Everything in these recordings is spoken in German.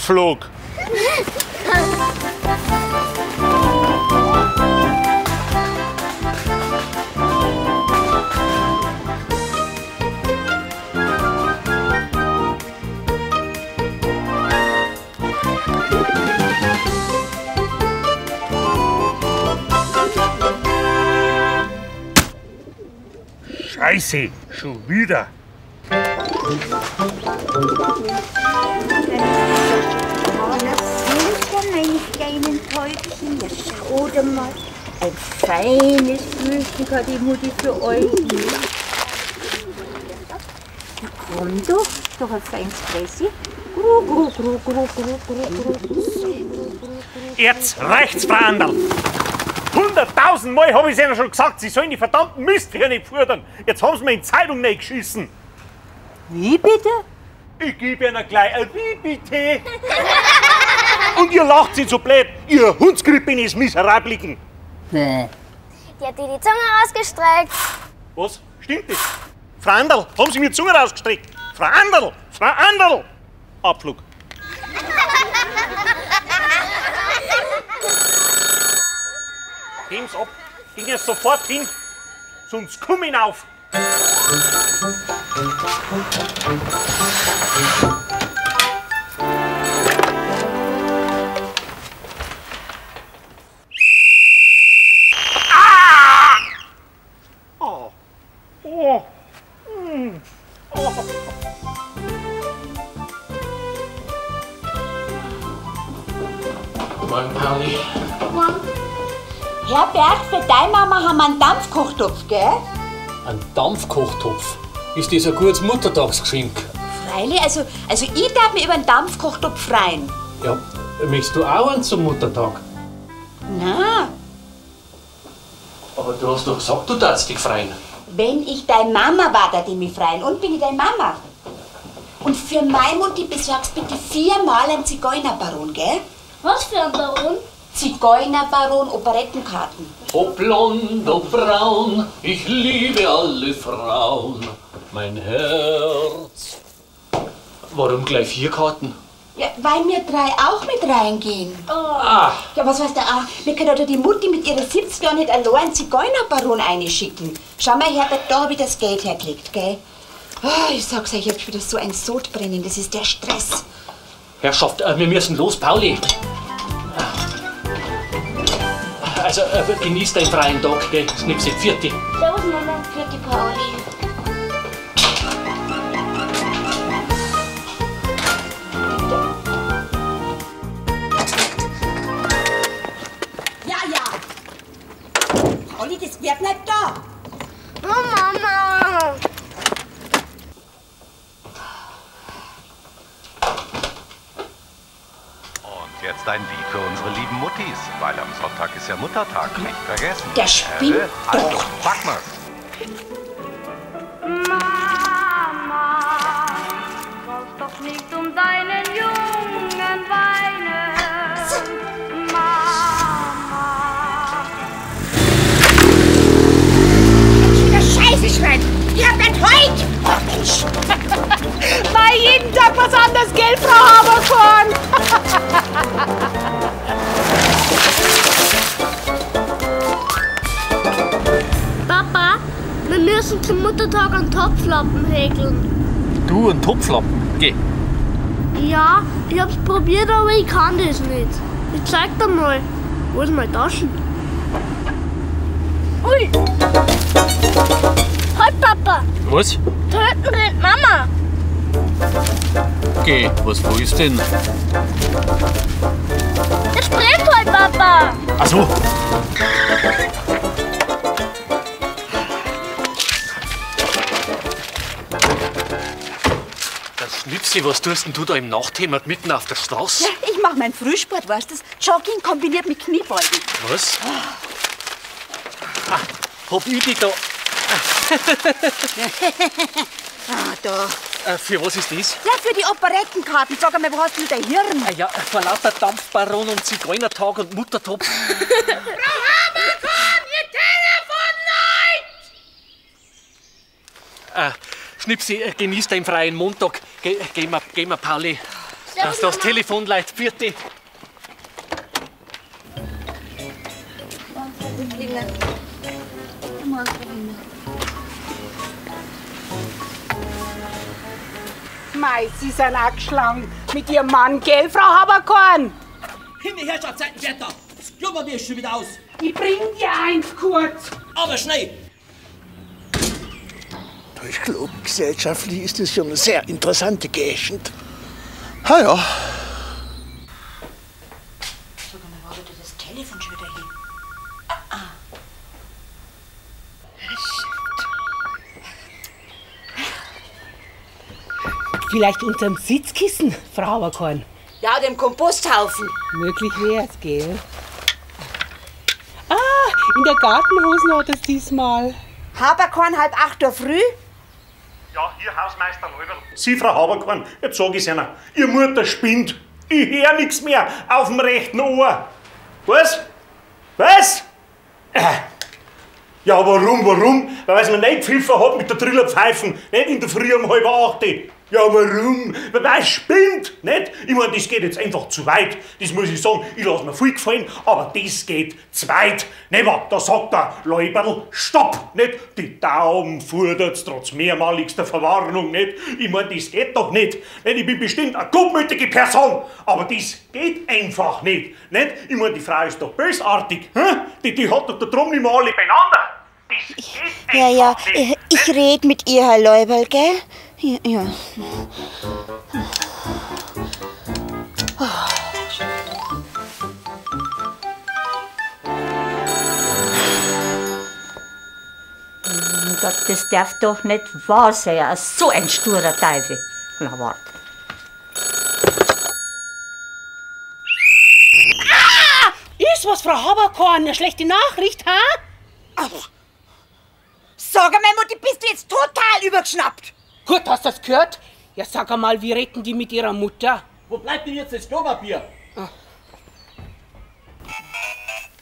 Abflug. Scheiße, schon wieder. Meine kleinen Täubchen, ja, schaut mal. Ein feines Frühstück hat die Mutti für euch. Na komm doch ein feines Gräschen. Jetzt reicht's, Frau Anderl. 100.000 Mal habe ich Ihnen schon gesagt, Sie sollen die verdammten Mistviecher nicht fordern. Jetzt haben Sie mir in die Zeitung nicht geschissen. Wie bitte? Ich gebe Ihnen gleich ein Wie bitte. Und ihr lacht Sie so blöd, ihr Hundskrippines Miserabligen. Nee. Die hat dir die Zunge rausgestreckt. Was? Stimmt das? Frau Anderl, haben Sie mir die Zunge rausgestreckt? Frau Anderl! Frau Anderl! Abflug. Gehen's ab. Gehen jetzt sofort hin, sonst komm ich auf. Oh. Oh. Oh. Morgen, Pauli. Herr Berg, für deine Mama haben wir einen Dampfkochtopf, gell? Ein Dampfkochtopf. Ist das ein gutes Muttertagsgeschenk? Freilich, also ich darf mich über einen Dampfkochtopf freuen. Ja, möchtest du auch einen zum Muttertag? Na, Aber du hast doch gesagt, du darfst dich freuen. wenn ich deine Mama war, darf ich mich freuen. Und bin ich deine Mama. Und für meine Mutti besorgst bitte 4-mal einen Zigeunerbaron, gell? Was für ein Baron? Zigeunerbaron Operettenkarten. Ob blond, ob braun, ich liebe alle Frauen. Mein Herz. Warum gleich 4 Karten? Ja, weil wir 3 auch mit reingehen. Ah, Ja, was weißt du auch? Wir können doch die Mutti mit ihren 70 Jahren nicht allein einen Zigeunerbaron einschicken. Schau mal her, da hab ich das Geld hergelegt, gell? Oh, ich sag's euch, ich hab wieder so ein Sodbrennen, das ist der Stress. Herrschaft, wir müssen los, Pauli. Also, genieß deinen freien Tag, gell? Schnipsi, Pfiati. Servus, Mama. Vierte Pauli. Ja, ja. Pauli, das Pferd bleibt da. Oh, Mama. Und jetzt ein Lied für unsere lieben Muttis, weil am Sonntag ist ja Muttertag, nicht vergessen. Der spinnt Also, doch. pack mal's. Mama, brauchst doch nicht um deinen Jungen weinen. Mama. Wieder Scheiße schreien. Ihr bleibt heut. Oh Mensch. Mal jeden Tag was anderes, gell, Frau Haberkorn? Papa, wir müssen zum Muttertag einen Topflappen häkeln. Du, ein Topflappen. Geh. Ja, ich hab's probiert, aber ich kann das nicht. Ich zeig dir mal. Wo ist meine Taschen? Ui! Halt, Papa! Was? Da hinten rennt Mama! Geh, was willst du denn? Der springt halt, Papa! Ach so. Das Schnipsi, was tust denn du da im Nachthemd mitten auf der Straße? Ja, ich mach meinen Frühsport, weißt du? Jogging kombiniert mit Kniebeugen. Was? Ah, hab ich dich da. Ah, da. Für was ist das? Ja, für die Operettenkarten. Sag einmal, wo hast du dein Hirn? Ah ja, vor lauter Dampfbaron und Zigeunertag und Muttertopf. Frau Haberkorn, Ihr Telefon läuft! Schnipsi, genieß deinen freien Montag. Geh mal, Pauli. Dass das Telefon leitet, vierte. Mei, Sie sind auch geschlagen mit Ihrem Mann, gell, Frau Haberkorn? Himmel-Herrschaftszeiten, Werther! Das Klubberbier ist schon wieder aus. Ich bring dir eins kurz. Aber schnell! Ich glaube, gesellschaftlich ist das schon eine sehr interessante Gegend. Ha ja. Sag mal, wo hat er das Telefon schon wieder hin? Vielleicht unterm Sitzkissen, Frau Haberkorn. Ja, dem Komposthaufen. Möglich wär's, gell? Ah, in der Gartenhose hat es diesmal. Haberkorn 7:30 Uhr früh? Ja, hier Hausmeister Leuberl. Sie, Frau Haberkorn, jetzt sag ich's Ihnen. Ihr Mutter spinnt. Ich hör nix mehr auf dem rechten Ohr. Was? Was? Ja, warum? Weil man nicht gepfiffen hat mit der Trillerpfeifen, nicht in der Früh um 7:30. Ja, warum? Weil es spinnt, nicht? Ich meine, das geht jetzt einfach zu weit. Das muss ich sagen, ich lasse mir viel gefallen, aber das geht zu weit. Never, da sagt der Leuberl, stopp, nicht? Die Daumen fudert's trotz mehrmaligster Verwarnung, nicht? Ich meine, das geht doch nicht. Ich bin bestimmt eine gutmütige Person, aber das geht einfach nicht. Ich meine, die Frau ist doch bösartig, die hat doch darum nicht mehr alle beieinander. Das geht Ja, einfach nicht. ich red mit ihr, Herr Leuberl, gell? Ja. Gott, das darf doch nicht wahr sein, so ein sturer Teufel. Na, wart. Ist was, Frau Haberkorn? Eine schlechte Nachricht, ha? Sag einmal, Mutti, bist du jetzt total übergeschnappt? Gut, hast du das gehört? Ja, sag einmal, wie reden die mit ihrer Mutter? Wo bleibt denn jetzt das Klopapier?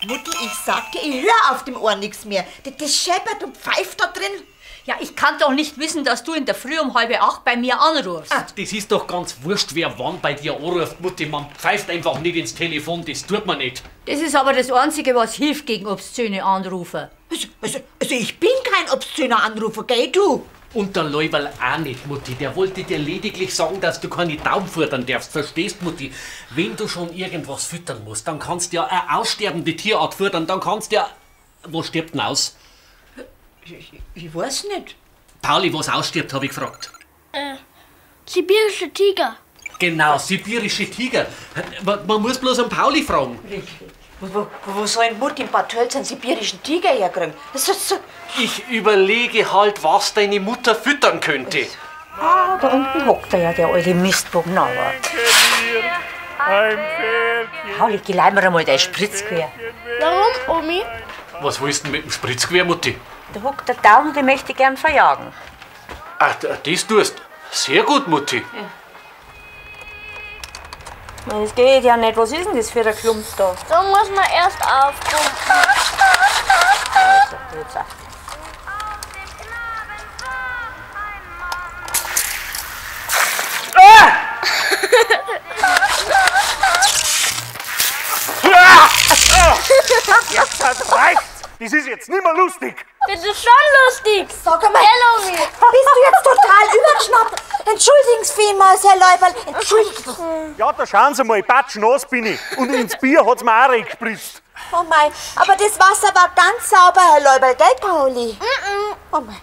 Mutti, ich sag dir, ich hör auf dem Ohr nichts mehr. Das scheppert und pfeift da drin. Ja, ich kann doch nicht wissen, dass du in der Früh um 7:30 bei mir anrufst. Das ist doch ganz wurscht, wer wann bei dir anruft, Mutti. Man pfeift einfach nicht ins Telefon, das tut man nicht. Das ist aber das Einzige, was hilft gegen obszöne Anrufe. Also ich bin kein obszöner Anrufer, gell, du? Und der Leuberl auch nicht, Mutti. Der wollte dir lediglich sagen, dass du keine Tauben füttern darfst. Verstehst, Mutti? Wenn du schon irgendwas füttern musst, dann kannst du ja eine aussterbende Tierart füttern. Dann kannst du ja... Was stirbt denn aus? Ich weiß nicht. Pauli, was ausstirbt, habe ich gefragt. Sibirische Tiger. Genau, sibirische Tiger. Man muss bloß an Pauli fragen. Wo soll denn Mutti in Bad Tölz einen sibirischen Tiger herkriegen? Das ist so... Ich überlege halt, was deine Mutter füttern könnte. Ah, da unten hockt er ja, der alte Mistbogen. Aber. Pauli, geh leih mir einmal dein Spritzgewehr. Warum, Omi? Was willst du denn mit dem Spritzgewehr, Mutti? Da hockt der Daumen, den möchte ich gern verjagen. Ah, das tust. Sehr gut, Mutti. Das geht ja nicht. Was ist denn das für ein Klump da? Da muss man erst aufpumpen. Jetzt reicht's! Das ist jetzt nicht mehr lustig! Das ist schon lustig. Sag einmal, Hello, bist du jetzt total übergeschnappt? Entschuldigen Sie vielmals, Herr Leuberl. Entschuldigen. Ja, da schauen Sie mal, patschnass bin ich. Und ins Bier hat's mir auch reingespritzt. Oh mein, aber das Wasser war ganz sauber, Herr Leuberl, gell, Pauli? Oh mein.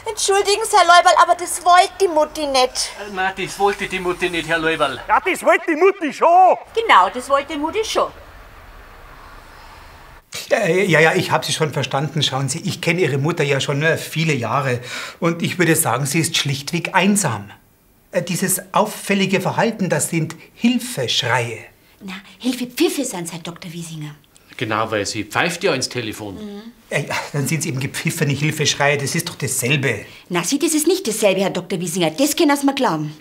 Entschuldigen Sie, Herr Leuberl, aber das wollte die Mutti nicht. Nein, das wollte die Mutti nicht, Herr Leuberl. Ja, das wollte die Mutti schon. Genau, das wollte die Mutti schon. Ja, ich habe Sie schon verstanden. Schauen Sie, ich kenne Ihre Mutter ja schon viele Jahre. Und ich würde sagen, sie ist schlichtweg einsam. Dieses auffällige Verhalten, das sind Hilfeschreie. Na, Hilfepfiffe sind Herr Dr. Wiesinger. Genau, weil sie pfeift ja ins Telefon. Ja, dann sind es eben gepfiffene Hilfeschreie. Das ist doch dasselbe. Na, Sie, das ist nicht dasselbe, Herr Dr. Wiesinger. Das können Sie mir glauben.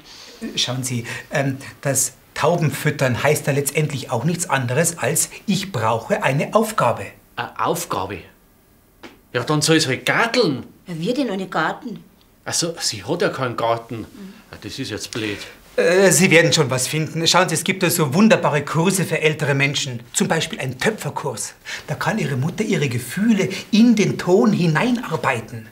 Schauen Sie, das Taubenfüttern heißt ja letztendlich auch nichts anderes als, ich brauche eine Aufgabe. Eine Aufgabe? Ja, dann soll es halt garteln. Ja, wir denn ohne Garten? Also, sie hat ja keinen Garten. Ja, das ist jetzt blöd. Sie werden schon was finden. Schauen Sie, es gibt da so wunderbare Kurse für ältere Menschen. Zum Beispiel einen Töpferkurs. Da kann Ihre Mutter ihre Gefühle in den Ton hineinarbeiten.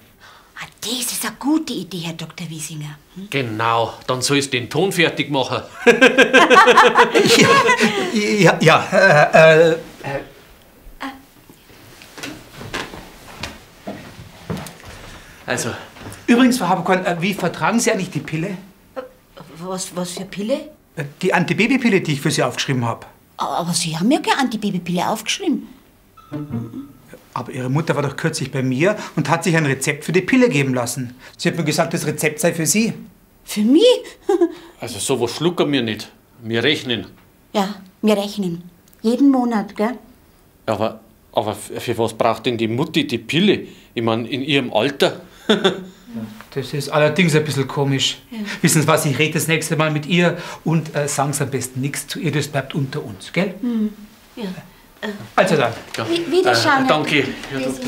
Ah, das ist eine gute Idee, Herr Dr. Wiesinger. Genau, dann sollst du den Ton fertig machen. Also. Übrigens, Frau Haberkorn, wie vertragen Sie eigentlich die Pille? Was für Pille? Die Antibabypille, die ich für Sie aufgeschrieben habe. Aber Sie haben ja keine Antibabypille aufgeschrieben. Aber Ihre Mutter war doch kürzlich bei mir und hat sich ein Rezept für die Pille geben lassen. Sie hat mir gesagt, das Rezept sei für Sie. Für mich? Also sowas schlucken wir nicht. Wir rechnen. Ja, wir rechnen. Jeden Monat, gell? Aber für was braucht denn die Mutti die Pille? Ich meine, in ihrem Alter? Das ist allerdings ein bisschen komisch. Ja. Wissen Sie was, ich rede das nächste Mal mit ihr und sagen Sie am besten nichts zu ihr, das bleibt unter uns, gell? Mhm. Ja. Also dann. Ja. Wiederschauen. Danke. Ja, grüß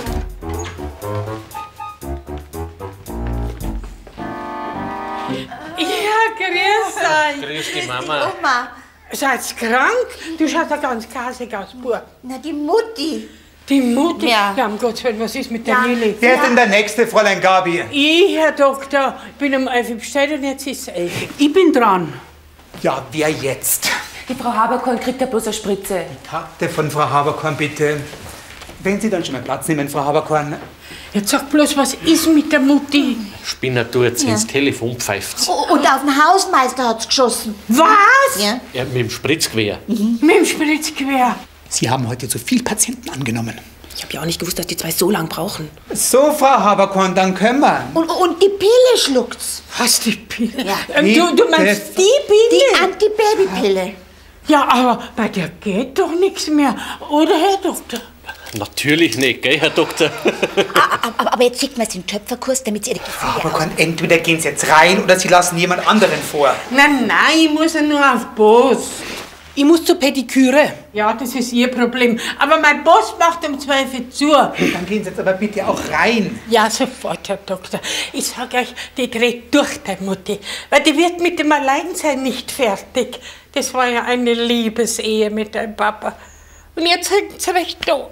euch. Grüß die Mama. Oma. Seid ihr krank? Du schaust ja ganz kasig aus, Bub. Na, die Mutti. Die Mutti? Ja. Ja, um Gottes Willen, was ist mit der Lilly? Wer ist denn der Nächste, Fräulein Gabi? Ich, Herr Doktor, bin um 11 Uhr bestellt und jetzt ist es 11 Uhr. Ich bin dran. Ja, wer jetzt? Die Frau Haberkorn kriegt ja bloß eine Spritze. Karte von Frau Haberkorn, bitte. Wenn Sie dann schon mal Platz nehmen, Frau Haberkorn. Jetzt sag bloß, was ist mit der Mutti? Spinner tut's, ins Telefon pfeift. Und auf den Hausmeister hat's geschossen. Was? Ja. Ja, mit dem Spritzgewehr. Mit dem Spritzgewehr. Sie haben heute zu viel Patienten angenommen. Ich habe ja auch nicht gewusst, dass die zwei so lang brauchen. So, Frau Haberkorn, dann können wir. Und die Pille schluckt's. Was, die Pille? Ja. Du meinst die Pille? Die Antibabypille. Ja, aber bei der geht doch nichts mehr, oder, Herr Doktor? Natürlich nicht, gell, Herr Doktor? Aber jetzt schickt man sie in den Töpferkurs, damit sie ihre Gefühle Haberkorn, entweder gehen Sie jetzt rein oder Sie lassen jemand anderen vor. Nein, ich muss ja nur auf Boss. Ich muss zur Pediküre. Ja, das ist Ihr Problem. Aber mein Boss macht um 12 Uhr zu. Dann gehen Sie jetzt aber bitte auch rein. Ja, sofort, Herr Doktor. Ich sag euch, die dreht durch, die Mutti. Weil die wird mit dem Alleinsein nicht fertig. Das war ja eine Liebesehe mit deinem Papa. Und jetzt hängt sie recht da.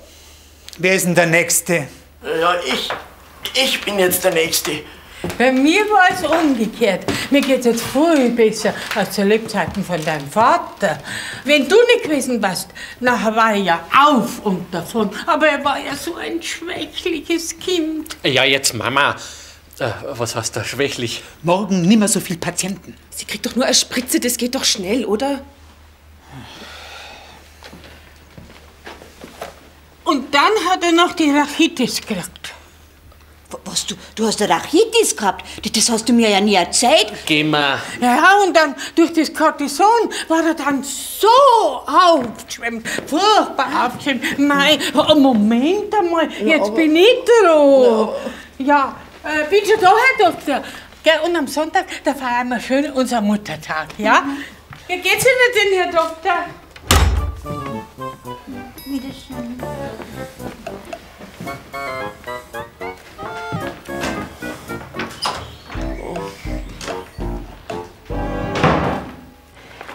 Wer ist denn der Nächste? Ja, ich bin jetzt der Nächste. Bei mir war es umgekehrt. Mir geht's jetzt viel besser als zu Lebzeiten von deinem Vater. Wenn du nicht gewesen warst, nachher war er ja auf und davon. Aber er war ja so ein schwächliches Kind. Ja, jetzt Mama. Was heißt da schwächlich? Morgen nimmer so viel Patienten. Sie kriegt doch nur eine Spritze, das geht doch schnell, oder? Und dann hat er noch die Rachitis gekriegt. Was, du hast eine Rachitis gehabt? Das hast du mir ja nie erzählt. Geh mal. Ja, und dann durch das Cortison war er dann so aufgeschwemmt. Furchtbar aufgeschwemmt. Nein, Moment einmal, jetzt bin ich dran. Ja, bin schon da, Herr Doktor. Gell, und am Sonntag, da feiern wir schön unseren Muttertag, ja? Wie geht's Ihnen denn, Herr Doktor? Wiedersehen.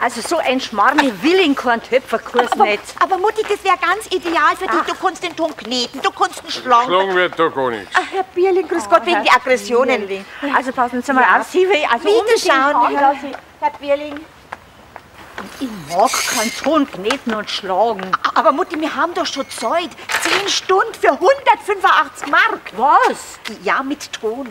Also so ein Schmarrn will in keinen Töpferkurs nicht. Aber Mutti, das wäre ganz ideal für dich. Du kannst den Ton kneten, du kannst ihn schlagen. Schlagen wird da gar nichts. Ach, Herr Bierling, grüß Gott, wegen die Aggressionen. Also passen Sie mal auf, Sie will also Bitte schauen, Herr Bierling. Ich mag keinen Ton kneten und schlagen. Aber Mutti, wir haben doch schon Zeit. 10 Stunden für 185 Mark. Was? Ja, mit Ton.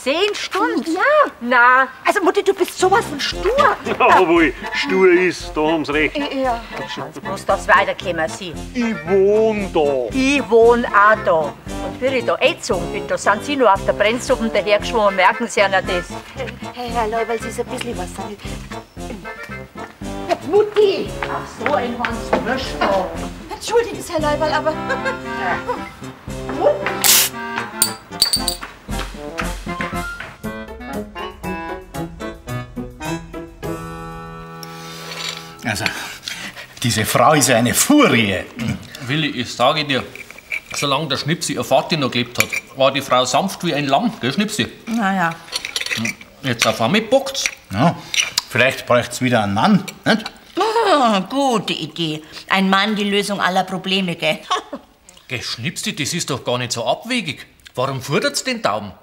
10 Stunden? Ja. Na. Also Mutti, du bist sowas von stur. Jawohl, stur ist, da haben Sie recht. Ja. Jetzt muss das weiterkommen, Sie. Ich wohne da. Ich wohne auch da. Und wenn ich da eingezogen bin, da sind Sie nur auf der Brennsuppe dahergeschwommen, merken Sie ja nicht das. Herr Leuwald, Sie ist ein bisschen was. Mutti! Ach, so ein Hans Möschner. Entschuldigen Sie, Herr Leuwald, aber... Also, diese Frau ist ja eine Furie. Willi, ich sage dir, solange der Schnipsi ihr Vati noch gelebt hat, war die Frau sanft wie ein Lamm, gell, Schnipsi? Naja. Jetzt auf einmal bockt's. Ja, Vielleicht bräucht's wieder einen Mann, nicht? Oh, gute Idee. Ein Mann, die Lösung aller Probleme, gell? Geh, Schnipsi, das ist doch gar nicht so abwegig. Warum futtert's den Tauben?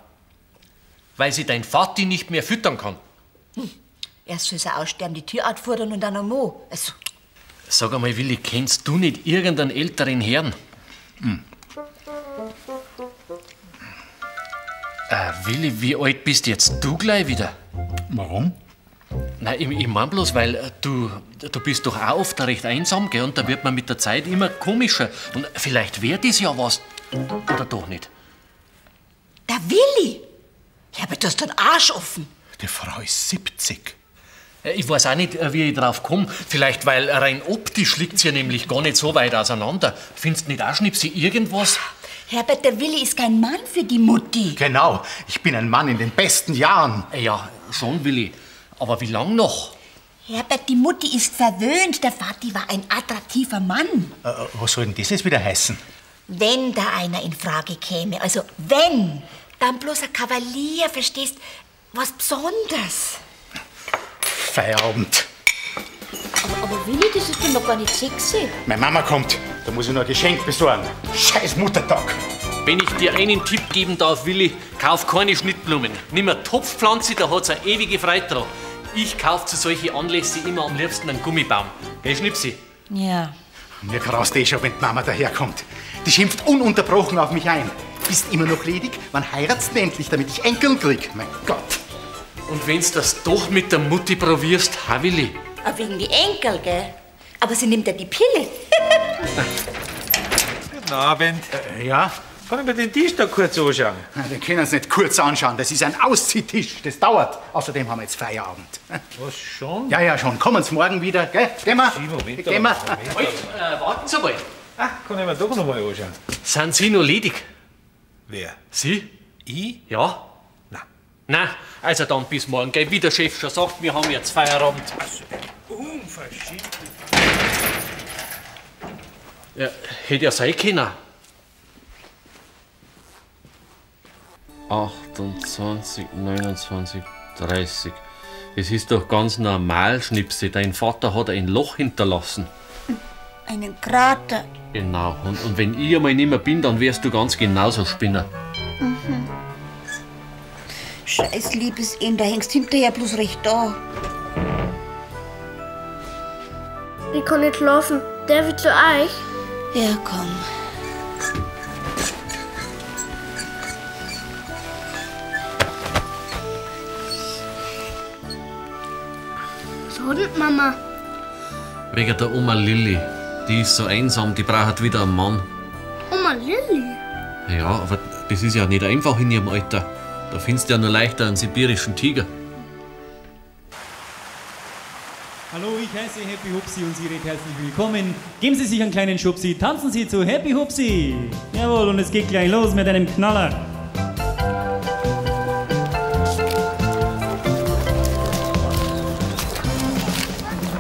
Weil sie dein Vati nicht mehr füttern kann. Erst soll sie aussterben, die Tierart futtern und dann einmal. Also, Sag einmal, Willi, kennst du nicht irgendeinen älteren Herrn? Willi, wie alt bist jetzt du gleich wieder? Warum? Nein, ich mein bloß, weil du bist doch auch oft recht einsam, gell? Und da wird man mit der Zeit immer komischer. Und vielleicht wäre das ja was. Oder doch nicht? der Willi. Ja, aber du hast den Arsch offen. Die Frau ist 70. Ich weiß auch nicht, wie ich drauf komme. Vielleicht, weil rein optisch liegt sie ja nämlich gar nicht so weit auseinander. Findest du nicht auch, Schnipsi, irgendwas? Herbert, der Willi ist kein Mann für die Mutti. Genau, ich bin ein Mann in den besten Jahren. Ja, schon, Willi. Aber wie lang noch? Herbert, die Mutti ist verwöhnt. Der Vati war ein attraktiver Mann. Was soll denn das jetzt wieder heißen? Wenn da einer in Frage käme, also wenn, dann bloß ein Kavalier, verstehst? Was Besonderes. Feierabend. Aber Willi, das ist doch noch gar nicht sexy. Meine Mama kommt, da muss ich noch ein Geschenk besorgen. Scheiß Muttertag. Wenn ich dir einen Tipp geben darf, Willi, kauf keine Schnittblumen. Nimm eine Topfpflanze, da hat's eine ewige Freude dran. Ich kauf zu solchen Anlässen immer am liebsten einen Gummibaum. Gell, Schnipsi? Ja. Mir graust schon, wenn die Mama daherkommt. Die schimpft ununterbrochen auf mich ein. Bist immer noch ledig? Wann heiratst du endlich, damit ich Enkeln krieg? Mein Gott. Und wenn's das doch mit der Mutti probierst, ha, Willi? Auch wegen die Enkel, gell? Aber sie nimmt ja die Pille. Guten Abend. Ja? Kann ich mir den Tisch da kurz anschauen? Den können Sie nicht kurz anschauen. Das ist ein Ausziehtisch. Das dauert. Außerdem haben wir jetzt Feierabend. Was, schon? Ja, ja, schon. Kommen Sie morgen wieder, gell? Gehen wir. Moment, Gehen wir. Warten Sie mal. Ach, kann ich mir doch noch mal anschauen. Sind Sie noch ledig? Wer? Sie? Ich? Ja? Nein, also dann bis morgen, gell? Wie der Chef schon sagt, wir haben jetzt Feierabend. Unverschämt. Ja, hätte ja sein können. 28, 29, 30. Es ist doch ganz normal, Schnipsi. Dein Vater hat ein Loch hinterlassen. Einen Krater. Genau. Und wenn ich einmal nicht mehr bin, dann wärst du ganz genauso Spinner. Mhm. Scheiß Liebesehen, da hängst hinterher bloß recht da. Ich kann nicht schlafen. Darf ich zu euch? Ja, komm. Was hat denn Mama? Wegen der Oma Lilli. Die ist so einsam, die braucht wieder einen Mann. Oma Lilli? Ja, aber das ist ja nicht einfach in ihrem Alter. Da findest du ja nur leichter einen sibirischen Tiger. Hallo, ich heiße Happy Hupsi und Sie recht herzlich willkommen. Geben Sie sich einen kleinen Schubsi, tanzen Sie zu Happy Hupsi. Jawohl, und es geht gleich los mit einem Knaller.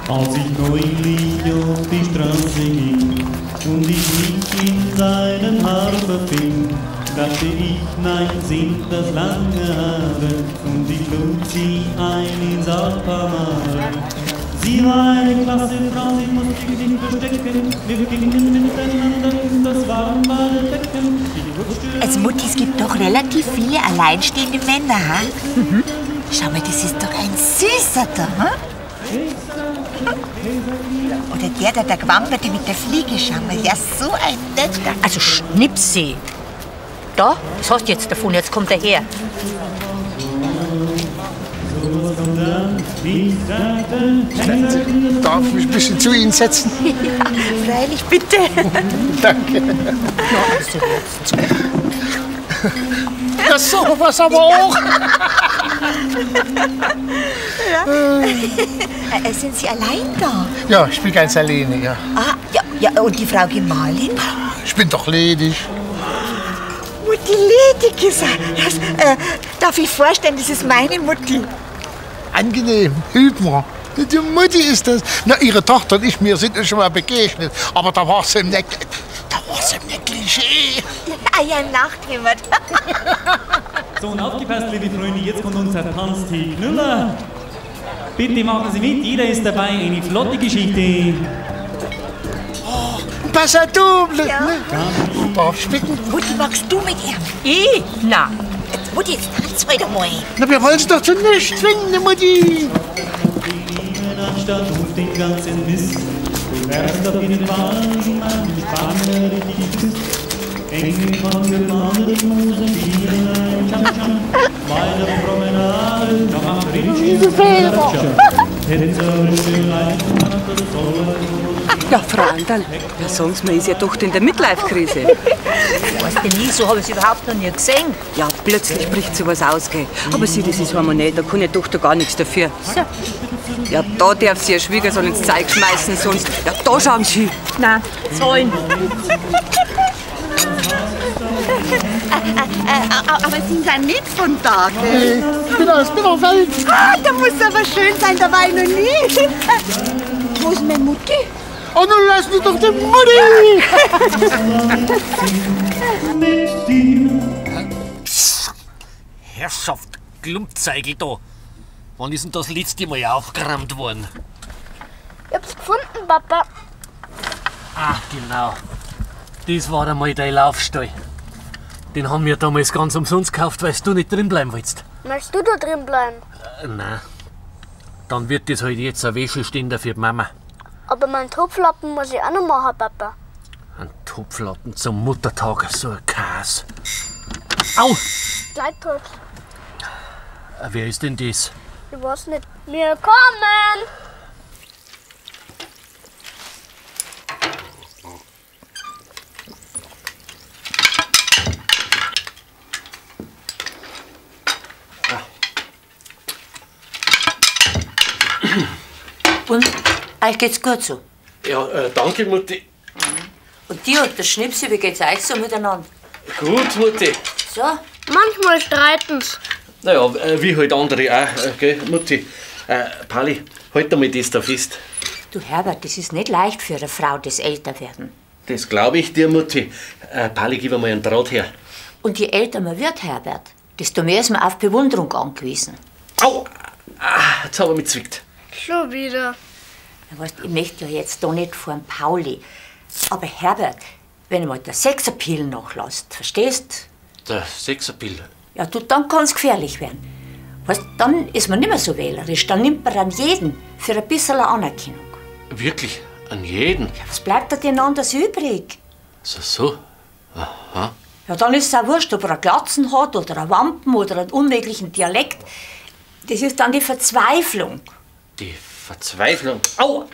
Als ich neulich auf die Straße ging und ich mich in seinem Haar verfing, dachte ich, nein, sind das lange Haare und ich lud sie ein ins Alpamare. Sie war eine klasse Frau, ich musste mich nicht verstecken. Wir gingen miteinander, das waren wahre Becken. Also Mutti, es gibt doch relativ viele alleinstehende Männer, ha? Mhm. Schau mal, das ist doch ein Süßer da, ha? Oder der Gewamperte mit der Fliege, schau mal, ja, so ein netter. Also Schnipsi. Da, was hast du jetzt davon? Jetzt kommt er her. Darf ich mich ein bisschen zu Ihnen setzen? Ja, freilich, bitte. Danke. Ja, also jetzt. Ja, so was aber auch. Ja. Sind Sie allein da? Ja, ich bin ganz alleine, ja. Ah, ja, und die Frau Gemahlin? Ich bin doch ledig. Mutti ledig gesagt. Darf ich vorstellen, das ist meine Mutti. Angenehm, Hübner. Die Mutti ist das. Na, Ihre Tochter und ich, wir sind uns schon mal begegnet. Aber da war es im Klischee. Ja, im Nachthimmel. So, und aufgepasst, liebe Freunde, jetzt kommt unser Tanztee Knüller. Bitte machen Sie mit, jeder ist dabei, eine flotte Geschichte. Pass double. Ja. Mutti, magst du mit ihr? Ich? Na. Mutti, jetzt tanz heute mal. Na, wir wollen es doch zu nichts zwingen, Mutti. Anstatt auf den ganzen Mist. Du wärst auf jeden Fall jemand, ich bange dich küsst. Enge von gewanderten Musen, Bienen, Cham-Cham. Bei der Promenade, noch am Ritsch, Ja, Frau Anderl, ja, sagen Sie mir, ist ja doch in der Midlife-Krise. Weißt du nie, so habe ich es überhaupt noch nie gesehen. Ja, plötzlich bricht sowas aus, gell. Aber sie, das ist hormonell, da kann ja doch da gar nichts dafür. So. Ja, da darf sie ihr Schwiegersohn ins Zeug schmeißen, sonst... Ja, da schauen Sie. Nein, zahlen. Aber Sie sind nicht von da, gell? Ich bin aus Mittelfeld. Ah, da muss aber schön sein, da war ich noch nie. Wo ist meine Mutti? Oh, nun lass mich doch die Mutti! Herrschaft, Klumpzeigel da. Wann ist denn das letzte Mal aufgeräumt worden? Ich hab's gefunden, Papa. Ah, genau. Das war einmal dein Laufstall. Den haben wir damals ganz umsonst gekauft, weil du nicht drin bleiben willst. Möchtest du da drin bleiben? Nein. Dann wird das halt jetzt ein Wäscheständer für die Mama. Aber meinen Topflappen muss ich auch noch machen, Papa. Ein Topflappen zum Muttertag, so ein Käse. Au! Gleich tot. Wer ist denn das? Ich weiß nicht. Wir kommen! Und euch geht's gut so? Ja, danke, Mutti. Und dir und der Schnipsi, wie geht's euch so miteinander? Gut, Mutti. So? Manchmal streiten's. Naja, wie halt andere auch, gell, Mutti. Pali, halt einmal das da fest. Du Herbert, das ist nicht leicht für eine Frau, das älter werden. Das glaube ich dir, Mutti. Pali, gib mal einen Draht her. Und je älter man wird, Herbert, desto mehr ist man auf Bewunderung angewiesen. Au! Ah, jetzt hab ich mich zwickt. Schon wieder. Ja, weißt, ich möchte ja jetzt da nicht vor dem Pauli. Aber Herbert, wenn du mal der Sexappeal nachlässt, verstehst? Der Sexappeal? Ja, du, dann kann es gefährlich werden. Weißt, dann ist man nicht mehr so wählerisch. Dann nimmt man an jeden für ein bisschen Anerkennung. Wirklich? An jeden? Ja, was bleibt da denn anders übrig? So. Aha. Ja, dann ist es auch wurscht, ob er eine Glatzen hat oder eine Wampen oder einen unmöglichen Dialekt. Das ist dann die Verzweiflung. Die Verzweiflung? Au!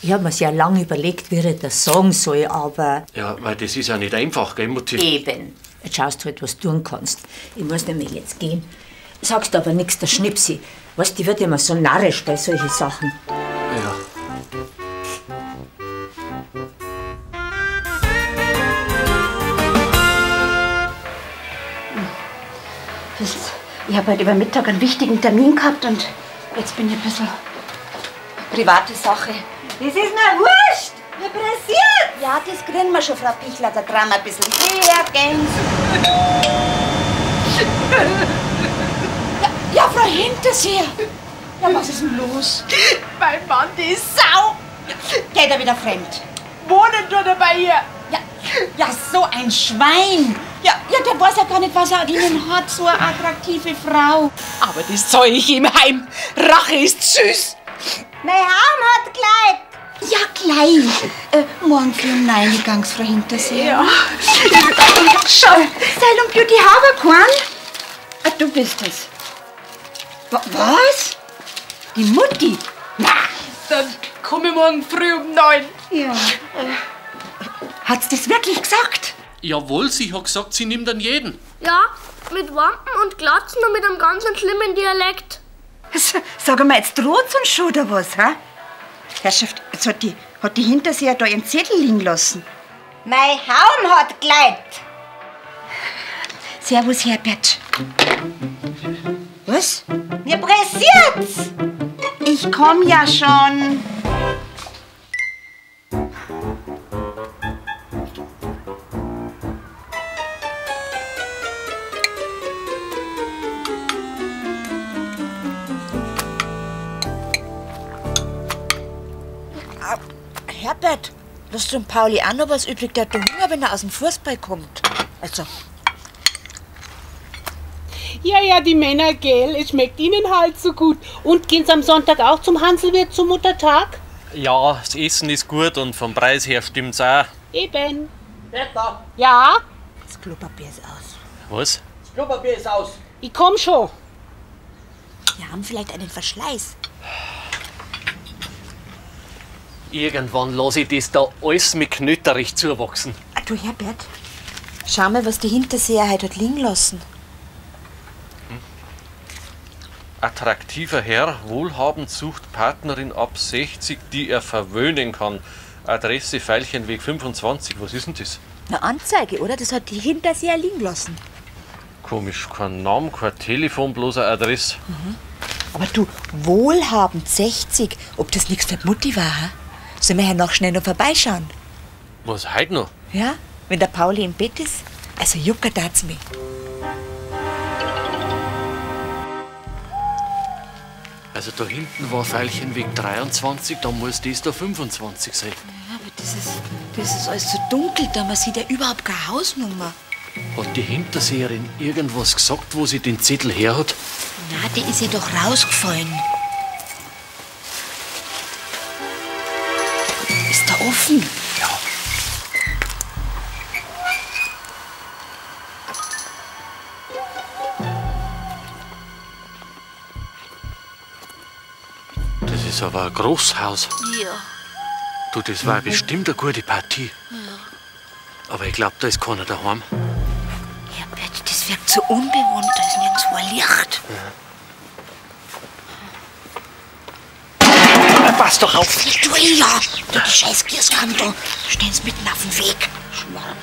Ich habe mir sehr lange überlegt, wie ich das sagen soll, aber... Ja, weil das ist ja nicht einfach, gell, Mutti? Eben. Jetzt schaust du halt, was du tun kannst. Ich muss nämlich jetzt gehen. Sagst aber nichts der Schnipsi. Weißt, die wird immer so narrisch bei solchen Sachen. Ja. Ich habe heute über Mittag einen wichtigen Termin gehabt und jetzt bin ich ein bisschen private Sache. Das ist mir wurscht. Mir pressiert! Ja, das kriegen wir schon, Frau Pichler, da dran ein bisschen her, gehen ja, Frau Hinterseher! Ja, was ist denn los? Mein Mann, die ist Sau. Geht er wieder fremd? Wohnen tut er bei ihr. Ja, so ein Schwein! Ja, der weiß ja gar nicht, was er an ihnen hat, so eine attraktive Frau. Aber das zeug ich ihm heim. Rache ist süß. Mein Arm hat gleich. Ja, gleich. Morgen für um 9 Uhr geht's, Frau Hinterseher. Ja. Schau, Style Beauty Haberkorn. Ah, du bist es. Was? Die Mutti? Na, dann komme ich morgen früh um 9. Ja. Hat's das wirklich gesagt? Jawohl, sie hat gesagt, sie nimmt an jeden. Ja, mit Wampen und Glatzen und mit einem ganz schlimmen Dialekt. Sag mal, jetzt droht's uns schon oder was, hä? Herrschaft, jetzt hat die Hinterseher da ihren Zettel liegen lassen. Mein Haum hat Gleit. Servus, Herbert. Was? Mir pressiert's. Ich komm ja schon. Was dem Pauli auch noch was übrig, der hat Hunger, wenn er aus dem Fußball kommt. Also. Ja, die Männer, gell, es schmeckt ihnen halt so gut. Und gehen's am Sonntag auch zum Hanselwirt zum Muttertag? Ja, das Essen ist gut und vom Preis her stimmt's auch. Eben. Bertha, Ja? Das Klopapier ist aus. Was? das Klopapier ist aus. Ich komm schon. Wir haben vielleicht einen Verschleiß. Irgendwann lasse ich das da alles mit Knöterich zuwachsen. Ah, du Herbert, schau mal, was die Hinterseher heute hat liegen lassen. Attraktiver Herr, wohlhabend, sucht Partnerin ab 60, die er verwöhnen kann. Adresse Veilchenweg 25. Was ist denn das? Eine Anzeige, oder? Das hat die Hinterseher liegen lassen. Komisch, kein Name, kein Telefon, bloß eine Adresse. Aber du, wohlhabend 60, ob das nichts für die Mutti war, ha? Sollen wir ja noch schnell noch vorbeischauen? Was, heute noch? Ja? Wenn der Pauli im Bett ist? Also jucker tat's mich. Also da hinten war Veilchenweg 23, dann muss das da 25 sein. Ja, aber das ist alles so dunkel, da man sieht ja überhaupt keine Hausnummer. Hat die Hinterseherin irgendwas gesagt, wo sie den Zettel her hat? Na, der ist ja doch rausgefallen. Ist da offen? Ja. Das ist aber ein Großhaus. Ja. Du, das war bestimmt eine gute Partie. Aber ich glaube, da ist keiner daheim. Herbert, das wirkt so unbewohnt, da ist nirgendwo ein Licht. Pass doch auf! Du, ja! Du, die scheiß Gießkanne, stehen's mitten auf dem Weg. Schmarrn.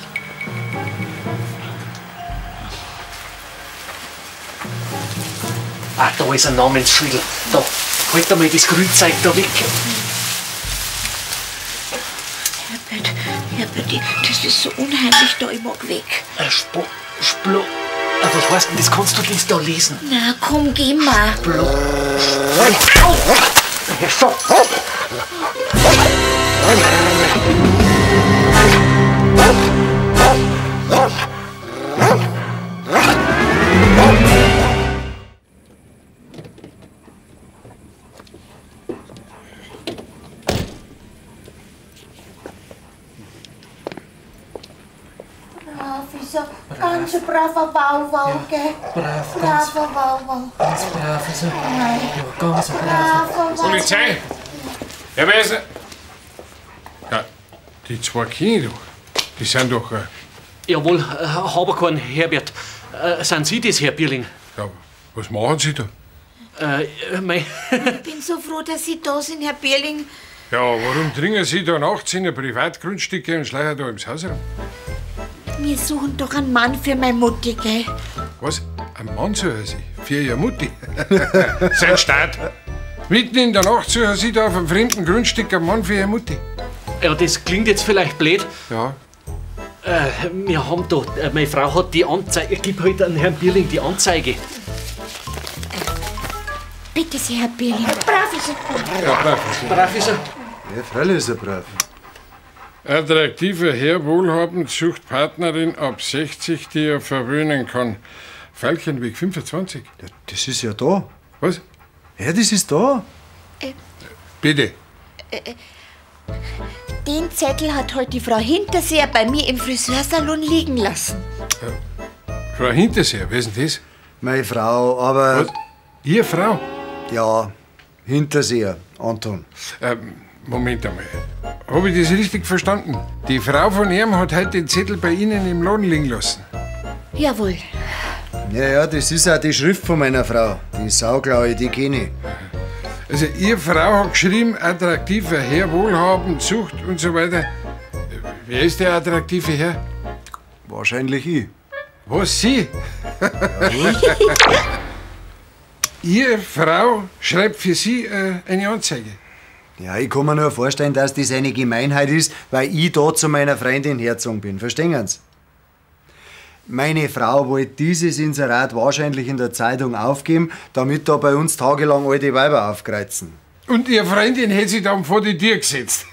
Ah, da ist ein Namensschild. Da, halt einmal das Grünzeug da weg. Herbert, das ist so unheimlich da, ich mag weg. Was heißt denn das? Kannst du das da lesen? Na, komm, geh mal. Ganz ein braver Wauwau, gell? Braver Wauwau. Ganz brav, also. Nein. Ja, ganz brav. Polizei! Herr Weiser! Ja, die zwei Kinder, die sind doch. Jawohl, habe keinen Herbert. Sind Sie das, Herr Bierling? Ja, was machen Sie da? Ich bin so froh, dass Sie da sind, Herr Bierling. Ja, warum dringen Sie da nachts in ein Privatgrundstück und schleichen da ins Haus rum? Wir suchen doch einen Mann für meine Mutti, gell? Was? Ein Mann suchen Sie? Für Ihre Mutti? Sein Staat! Mitten in der Nacht suchen Sie da auf einem fremden Grundstück einen Mann für Ihre Mutti? Ja, das klingt jetzt vielleicht blöd. Ja. Wir haben da, meine Frau hat die Anzeige, gib halt an Herrn Bierling die Anzeige. Bitte sehr, Herr Bierling. Brav ist er. Ja, brav ist er. Brav ist er. Ja, freilich ist er brav. Attraktiver Herr, wohlhabend, sucht Partnerin ab 60, die er verwöhnen kann. Veilchenweg 25. Ja, das ist ja da. Was? Ja, das ist da. Bitte. Den Zettel hat heute die Frau Hinterseher bei mir im Friseursalon liegen lassen. Frau Hinterseher, wer ist denn das? Meine Frau, aber... Was? Ihr Frau? Ja, Hinterseher, Anton. Moment einmal. Habe ich das richtig verstanden? Die Frau von ihm hat heute den Zettel bei Ihnen im Laden liegen lassen. Jawohl. Ja, das ist auch die Schrift von meiner Frau. Die Sauglaue, die kenne ich. Also, Ihre Frau hat geschrieben, attraktiver Herr, wohlhabend, sucht und so weiter. Wer ist der attraktive Herr? Wahrscheinlich ich. Was, Sie? Ihre Frau schreibt für Sie eine Anzeige? Ja, ich kann mir nur vorstellen, dass das eine Gemeinheit ist, weil ich da zu meiner Freundin hergezogen bin. Verstehen Sie? Meine Frau wollte dieses Inserat wahrscheinlich in der Zeitung aufgeben, damit da bei uns tagelang alte Weiber aufkreuzen. Und ihre Freundin hätte sich dann vor die Tür gesetzt.